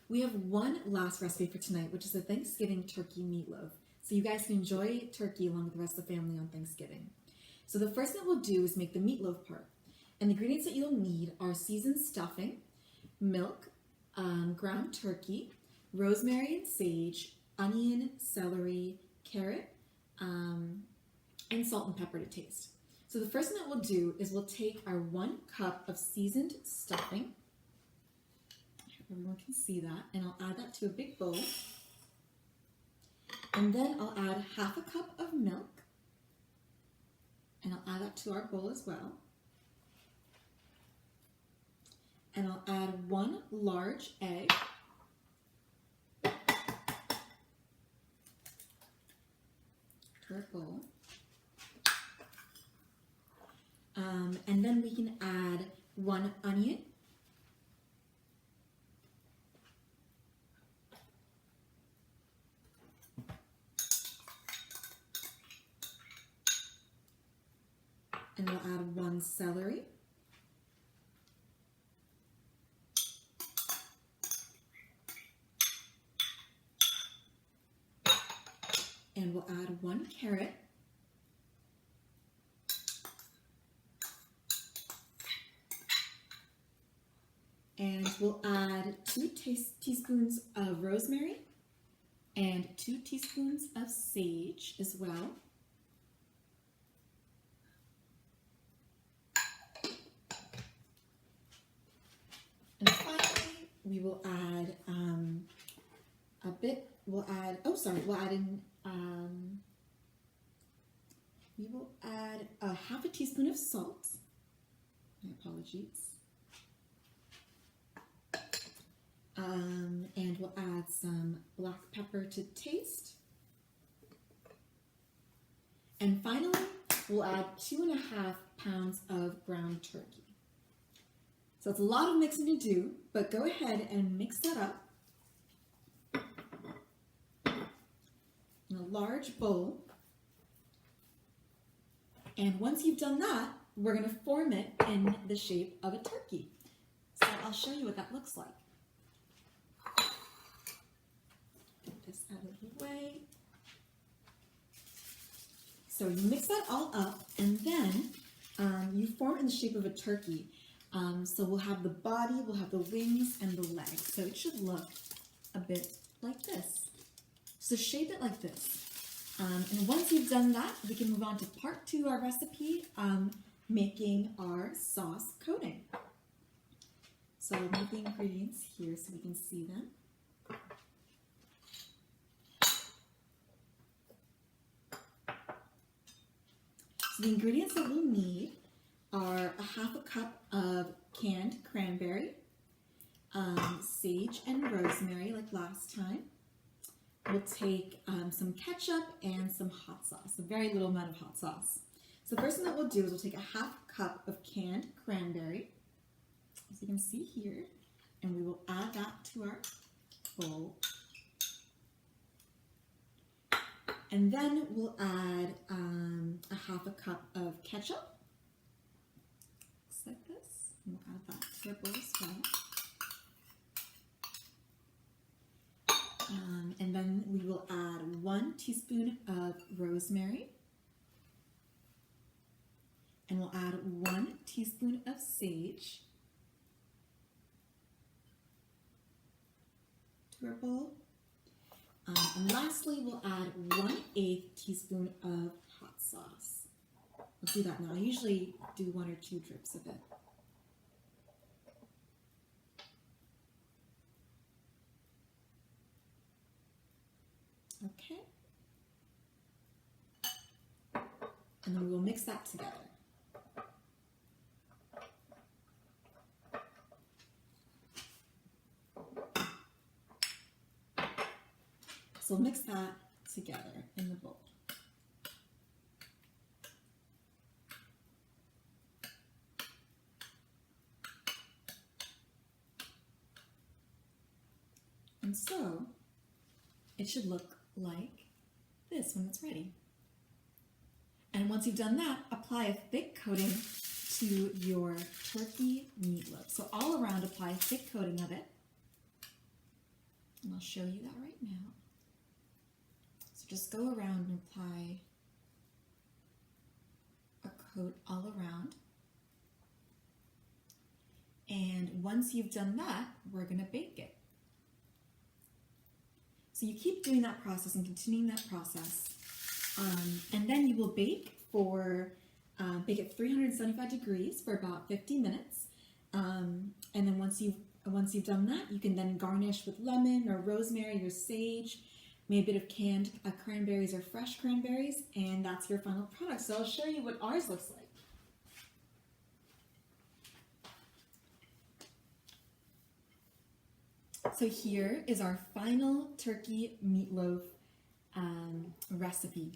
We have one last recipe for tonight, which is a Thanksgiving turkey meatloaf. So you guys can enjoy turkey along with the rest of the family on Thanksgiving. So the first thing we'll do is make the meatloaf part. And the ingredients that you'll need are seasoned stuffing, milk, ground turkey, rosemary and sage, onion, celery, carrot, and salt and pepper to taste. So the first thing that we'll do is we'll take our 1 cup of seasoned stuffing. I hope everyone can see that. And I'll add that to a big bowl. And then I'll add half a cup of milk. And I'll add that to our bowl as well. And I'll add 1 large egg. To our bowl. And then we can add 1 onion. And we'll add 1 celery. And we'll add 1 carrot. And we'll add 2 teaspoons of rosemary and 2 teaspoons of sage as well. And finally, we will add we will add a half a teaspoon of salt. My apologies. And we'll add some black pepper to taste. And finally, we'll add 2.5 pounds of ground turkey. So it's a lot of mixing to do, but go ahead and mix that up in a large bowl. And once you've done that, we're going to form it in the shape of a turkey. So I'll show you what that looks like. Get this out of the way. So you mix that all up, and then you form it in the shape of a turkey. So we'll have the body, we'll have the wings, and the legs. So it should look a bit like this. So shape it like this. And once you've done that, we can move on to part 2 of our recipe, making our sauce coating. So I'll move the ingredients here so we can see them. So the ingredients that we'll need are a half a cup of canned cranberry, sage and rosemary like last time. We'll take some ketchup and some hot sauce, a very little amount of hot sauce. So the first thing that we'll do is we'll take a half cup of canned cranberry, as you can see here, and we will add that to our bowl. And then we'll add a half a cup of ketchup. Looks like this. And we'll add that to our bowl as well. And then we will add 1 teaspoon of rosemary. And we'll add 1 teaspoon of sage to our bowl. And lastly, we'll add 1/8 teaspoon of hot sauce. We'll do that now. I usually do 1 or 2 drips of it. Okay. And then we will mix that together. So mix that together in the bowl. And so it should look like this when it's ready. And once you've done that, apply a thick coating to your turkey meatloaf. So all around, apply a thick coating of it. I'll show you that right now. So just go around and apply a coat all around. And once you've done that, we're going to bake it. So you keep doing that process and continuing that process. And then you will bake at 375 degrees for about 50 minutes. And then once you've done that, you can then garnish with lemon or rosemary or sage, maybe a bit of canned cranberries or fresh cranberries, and that's your final product. So I'll show you what ours looks like. So here is our final turkey meatloaf recipe.